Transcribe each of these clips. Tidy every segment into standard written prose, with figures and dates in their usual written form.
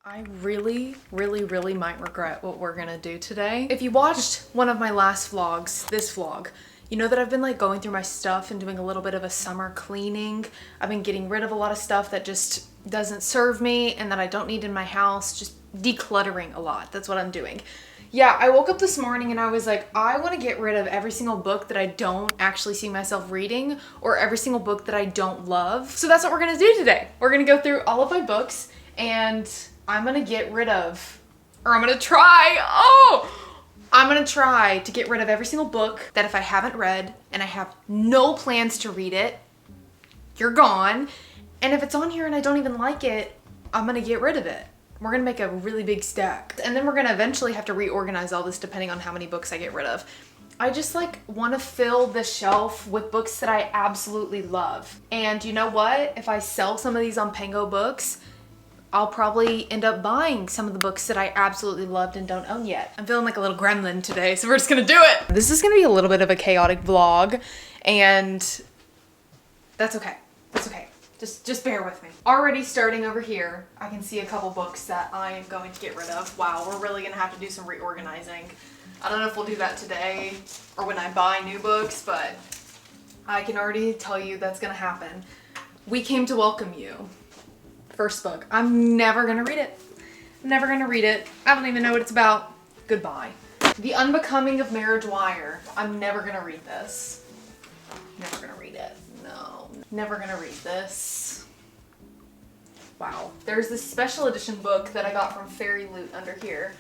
I really might regret what we're gonna do today. If you watched one of my last vlogs, this vlog, you know that I've been like going through my stuff and doing a little bit of a summer cleaning. I've been getting rid of a lot of stuff that just doesn't serve me and that I don't need in my house, just decluttering a lot. That's what I'm doing. Yeah, I woke up this morning and I was like, I want to get rid of every single book that I don't actually see myself reading or every single book that I don't love. So that's what we're gonna do today. We're gonna go through all of my books and I'm gonna get rid of, or I'm gonna try to get rid of every single book that if I haven't read and I have no plans to read it, you're gone. And if it's on here and I don't even like it, I'm gonna get rid of it. We're gonna make a really big stack. And then we're gonna eventually have to reorganize all this depending on how many books I get rid of. I just like wanna fill the shelf with books that I absolutely love. And you know what? If I sell some of these on Pango Books, I'll probably end up buying some of the books that I absolutely loved and don't own yet. I'm feeling like a little gremlin today, so we're just gonna do it. This is gonna be a little bit of a chaotic vlog, and that's okay. That's okay. Just bear with me. Already starting over here, I can see a couple books that I am going to get rid of. Wow, we're really gonna have to do some reorganizing. I don't know if we'll do that today or when I buy new books, but I can already tell you that's gonna happen. We Came to Welcome You. First book. I'm never gonna read it. Never gonna read it. I don't even know what it's about. Goodbye. The Unbecoming of Marriage Wire. I'm never gonna read this. Never gonna read it. No. Never gonna read this. Wow. There's this special edition book that I got from Fairy Loot under here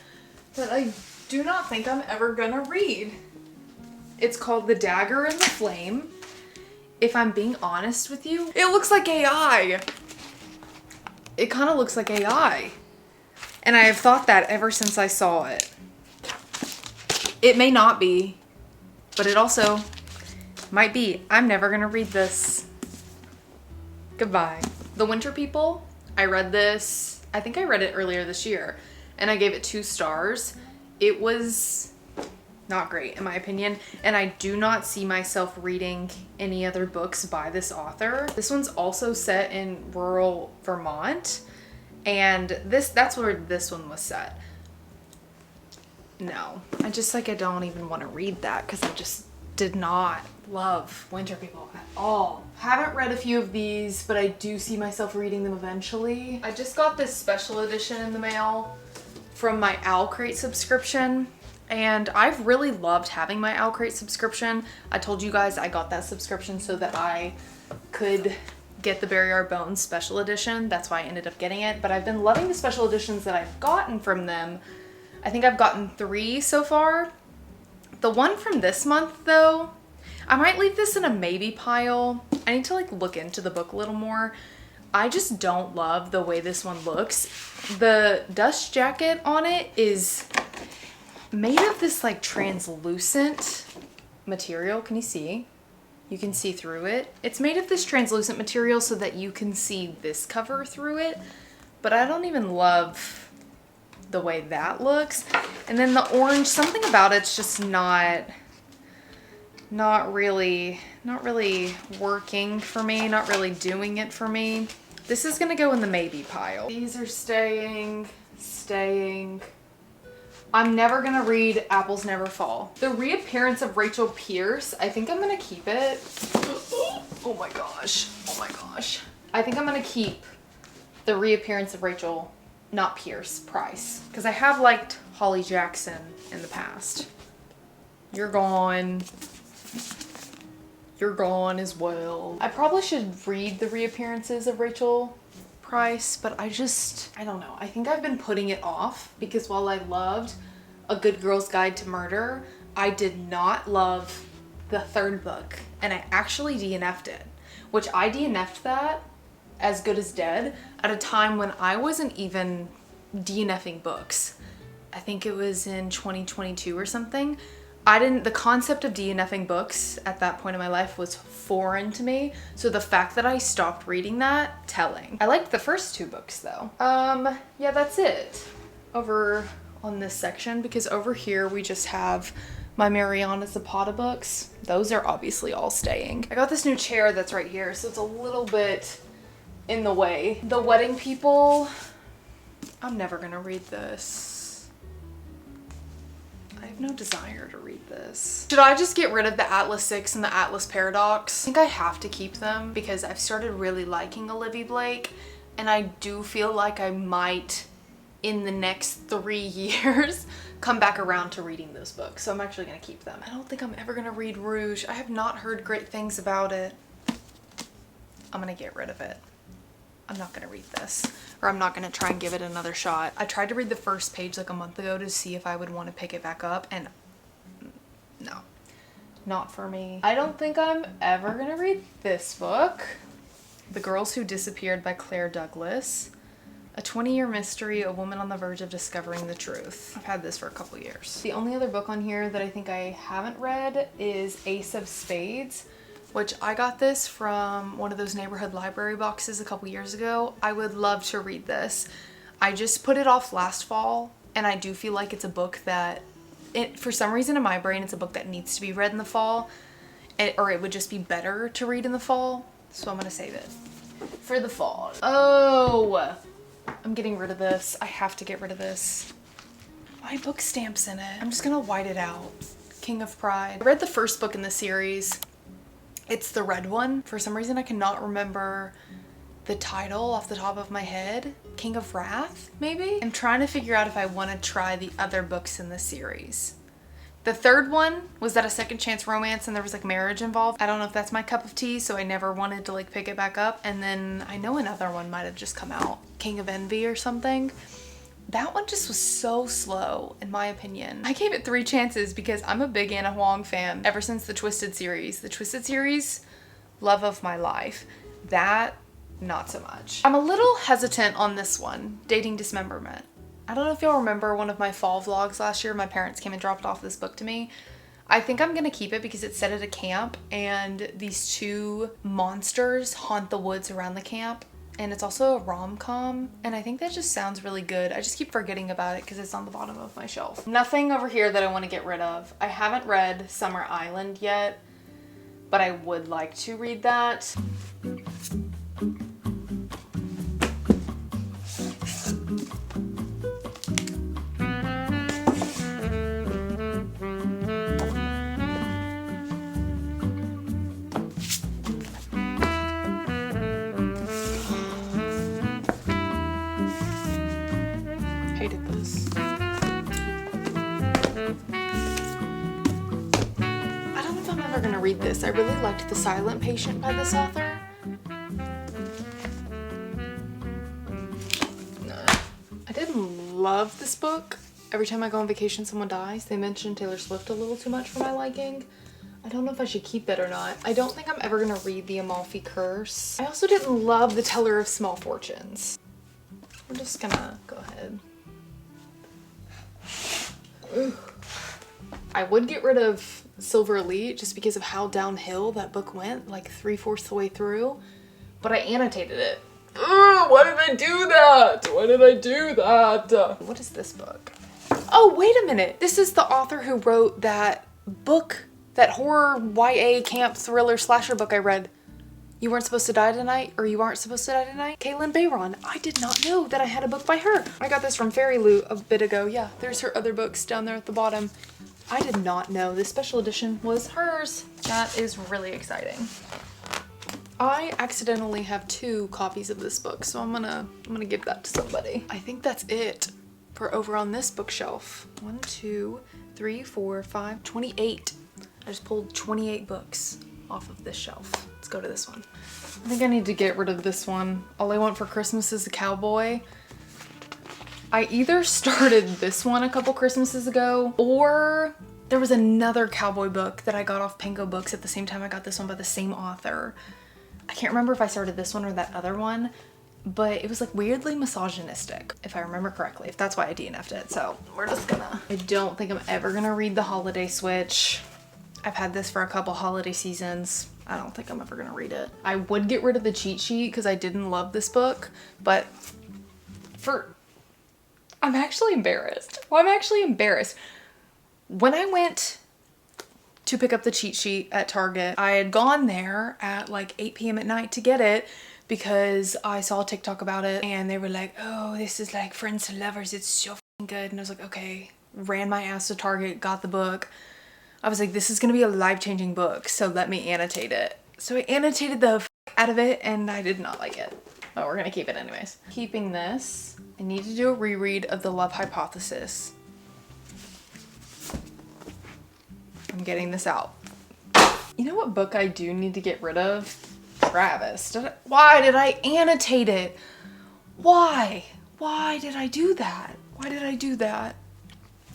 that I do not think I'm ever gonna read. It's called The Dagger and the Flame. If I'm being honest with you, it looks like AI. It kind of looks like AI. And I have thought that ever since I saw it. It may not be, but it also might be. I'm never gonna read this. Goodbye. The Winter People. I read this, I think I read it earlier this year, and I gave it 2 stars. It was not great in my opinion, and I do not see myself reading any other books by this author. This one's also set in rural Vermont, and that's where this one was set. No, I don't even want to read that because I just did not love Winter People at all. Haven't read a few of these, but I do see myself reading them eventually. I just got this special edition in the mail from my Owl Crate subscription. And I've really loved having my Owl Crate subscription. I told you guys I got that subscription so that I could get the Bury Our Bones special edition. That's why I ended up getting it. But I've been loving the special editions that I've gotten from them. I think I've gotten 3 so far. The one from this month though, I might leave this in a maybe pile. I need to like look into the book a little more. I just don't love the way this one looks. The dust jacket on it is made of this like translucent material. Can you see? You can see through it. It's made of this translucent material so that you can see this cover through it, but I don't even love the way that looks. And then the orange, something about it's just not really working for me, not really doing it for me. This is gonna go in the maybe pile. These are staying. I'm never gonna read Apples Never Fall. The Reappearance of Rachel Pierce, I think I'm gonna keep it. Oh my gosh. I think I'm gonna keep The Reappearance of Rachel, not Pierce, Price. Because I have liked Holly Jackson in the past. You're gone. You're gone as well. I probably should read The Reappearances of Rachel Price, but I don't know. I think I've been putting it off because while I loved A Good Girl's Guide to Murder, I did not love the 3rd book, and I actually DNF'd it, which I DNF'd that, As Good as Dead, at a time when I wasn't even DNFing books. I think it was in 2022 or something. The concept of DNFing books at that point in my life was foreign to me. So the fact that I stopped reading that, telling. I liked the first 2 books though. Yeah, that's it over on this section, because over here we just have my Mariana Zapata books. Those are obviously all staying. I got this new chair that's right here, so it's a little bit in the way. The Wedding People, I'm never gonna read this. I have no desire to read this. Should I just get rid of the Atlas 6 and the Atlas Paradox? I think I have to keep them because I've started really liking Olivia Blake, and I do feel like I might, in the next 3 years, come back around to reading those books. So I'm actually gonna keep them. I don't think I'm ever gonna read Rouge. I have not heard great things about it. I'm gonna get rid of it. I'm not gonna read this, or I'm not gonna try and give it another shot. I tried to read the first page like a month ago to see if I would want to pick it back up, and no, not for me. I don't think I'm ever gonna read this book. The Girls Who Disappeared by Claire Douglas. A 20-year mystery, a woman on the verge of discovering the truth. I've had this for a couple years. The only other book on here that I think I haven't read is Ace of Spades, which I got this from one of those neighborhood library boxes a couple years ago. I would love to read this. I just put it off last fall, and I do feel like it's a book that, for some reason in my brain, it's a book that needs to be read in the fall, or it would just be better to read in the fall. So I'm gonna save it for the fall. Oh, I'm getting rid of this. I have to get rid of this. Why book stamps in it? I'm just gonna white it out. King of Pride. I read the first book in the series. It's the red one. For some reason I cannot remember the title off the top of my head. King of Wrath, maybe? I'm trying to figure out if I want to try the other books in the series. The third one was that a second chance romance and there was like marriage involved. I don't know if that's my cup of tea, so I never wanted to like pick it back up. And then I know another one might have just come out, King of Envy or something. That one just was so slow, in my opinion. I gave it 3 chances because I'm a big Unhauling fan ever since the Twisted series. The Twisted series, love of my life. That, not so much. I'm a little hesitant on this one, Dating Dismemberment. I don't know if y'all remember one of my fall vlogs last year. My parents came and dropped off this book to me. I think I'm gonna keep it because it's set at a camp and these 2 monsters haunt the woods around the camp. And it's also a rom-com, and I think that just sounds really good. I just keep forgetting about it because it's on the bottom of my shelf. Nothing over here that I want to get rid of. I haven't read Summer Island yet, but I would like to read that. Hated this. I don't know if I'm ever gonna read this. I really liked The Silent Patient by this author. I didn't love this book. Every time I go on vacation, someone dies. They mention Taylor Swift a little too much for my liking. I don't know if I should keep it or not. I don't think I'm ever gonna read The Amalfi Curse. I also didn't love The Teller of Small Fortunes. We're just gonna go ahead. Ugh. I would get rid of Silver Elite just because of how downhill that book went, like 3/4 the way through, but I annotated it. Ugh, why did I do that? Why did I do that? What is this book? Oh, wait a minute. This is the author who wrote that book, that horror YA camp thriller slasher book I read. You Weren't Supposed to Die Tonight, or You Aren't Supposed to Die Tonight? Caitlin Bayron. I did not know that I had a book by her. I got this from Fairy Loot a bit ago. Yeah, there's her other books down there at the bottom. I did not know this special edition was hers. That is really exciting. I accidentally have 2 copies of this book, so I'm gonna give that to somebody. I think that's it for over on this bookshelf. 1, 2, 3, 4, 5, 28. I just pulled 28 books off of this shelf. Let's go to this one. I think I need to get rid of this one. All I Want for Christmas is a Cowboy. I either started this one a couple Christmases ago, or there was another cowboy book that I got off Pango Books at the same time I got this one by the same author. I can't remember if I started this one or that other one, but it was like weirdly misogynistic, if I remember correctly, if that's why I DNF'd it. So we're just gonna, I don't think I'm ever gonna read The Holiday Switch. I've had this for a couple holiday seasons. I don't think I'm ever gonna read it. I would get rid of the cheat sheet because I didn't love this book, but I'm actually embarrassed. Well, I'm actually embarrassed. When I went to pick up the cheat sheet at Target, I had gone there at like 8 p.m. at night to get it because I saw a TikTok about it and they were like, oh, this is like Friends to Lovers, it's so f***ing good. And I was like, okay, ran my ass to Target, got the book. I was like, this is gonna be a life-changing book, so let me annotate it. So I annotated the f*** out of it and I did not like it. But we're gonna keep it anyways. Keeping this, I need to do a reread of The Love Hypothesis. I'm getting this out. You know what book I do need to get rid of? Travis. Why did I annotate it? Why? Why did I do that? Why did I do that?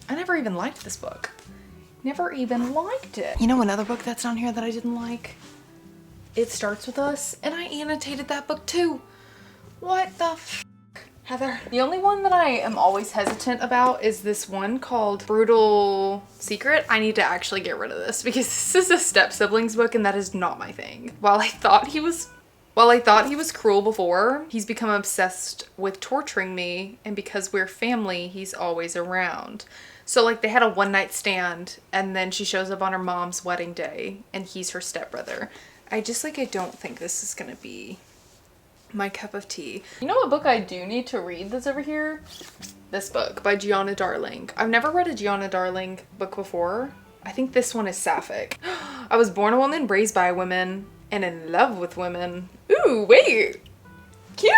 I never even liked this book. Never even liked it. You know another book that's on here that I didn't like? It Starts With Us, and I annotated that book too. What the f***, Heather? The only one that I am always hesitant about is this one called Brutal Secret. I need to actually get rid of this because this is a step siblings book and that is not my thing. While I thought he was cruel before, he's become obsessed with torturing me, and because we're family, he's always around. So like they had a one-night stand and then she shows up on her mom's wedding day and he's her stepbrother. I don't think this is gonna be my cup of tea. You know what book I do need to read that's over here? This book by Gianna Darling. I've never read a Gianna Darling book before. I think this one is sapphic. I was born a woman, raised by women, and in love with women. Ooh, wait. Cute!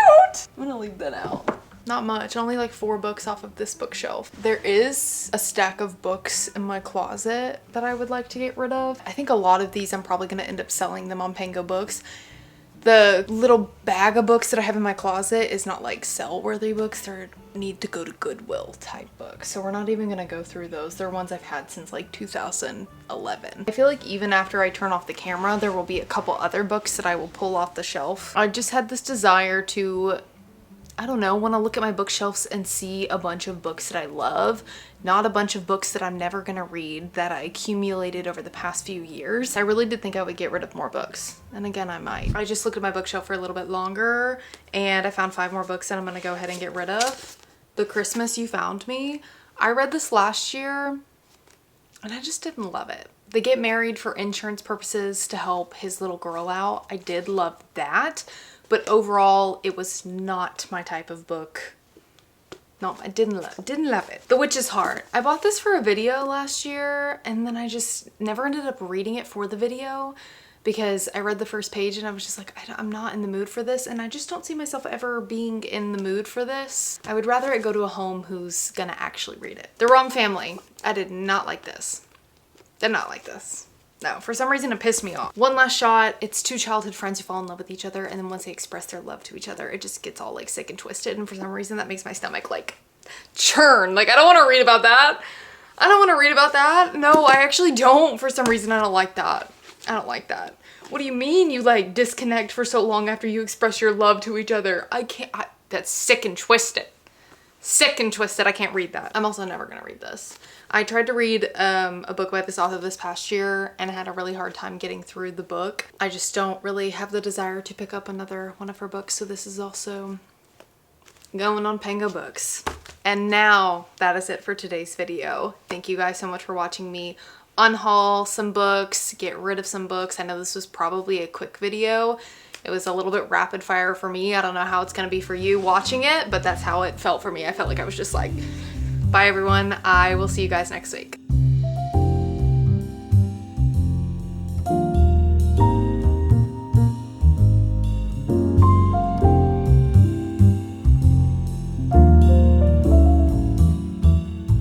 I'm gonna leave that out. Not much, only like 4 books off of this bookshelf. There is a stack of books in my closet that I would like to get rid of. I think a lot of these I'm probably gonna end up selling them on Pango Books. The little bag of books that I have in my closet is not like sell-worthy books. They need to go to Goodwill type books. So we're not even gonna go through those. They're ones I've had since like 2011. I feel like even after I turn off the camera, there will be a couple other books that I will pull off the shelf. I just had this desire to, I don't know, want to look at my bookshelves and see a bunch of books that I love, not a bunch of books that I'm never gonna read that I accumulated over the past few years. I really did think I would get rid of more books. And again, I might. I just looked at my bookshelf for a little bit longer and I found 5 more books that I'm gonna go ahead and get rid of. The Christmas You Found Me. I read this last year and I just didn't love it. They get married for insurance purposes to help his little girl out. I did love that. But overall, it was not my type of book. No, I didn't love it. The Witch's Heart. I bought this for a video last year and then I just never ended up reading it for the video because I read the first page and I was just like, I'm not in the mood for this, and I just don't see myself ever being in the mood for this. I would rather it go to a home who's gonna actually read it. The Wrong Family. I did not like this. Did not like this. No, for some reason it pissed me off. One Last Shot. It's 2 childhood friends who fall in love with each other, and then once they express their love to each other, it just gets all like sick and twisted, and for some reason that makes my stomach like churn. Like I don't want to read about that. I don't want to read about that. No, I actually don't. For some reason I don't like that. I don't like that. What do you mean you like disconnect for so long after you express your love to each other? I can't. That's sick and twisted. Sick and twisted. I can't read that. I'm also never gonna read this. I tried to read a book by this author this past year and I had a really hard time getting through the book. I just don't really have the desire to pick up another one of her books, so this is also going on Pango Books. And now that is it for today's video. Thank you guys so much for watching me unhaul some books, get rid of some books. I know this was probably a quick video. It was a little bit rapid fire for me. I don't know how it's gonna be for you watching it, but that's how it felt for me. I felt like I was just like, bye everyone. I will see you guys next week.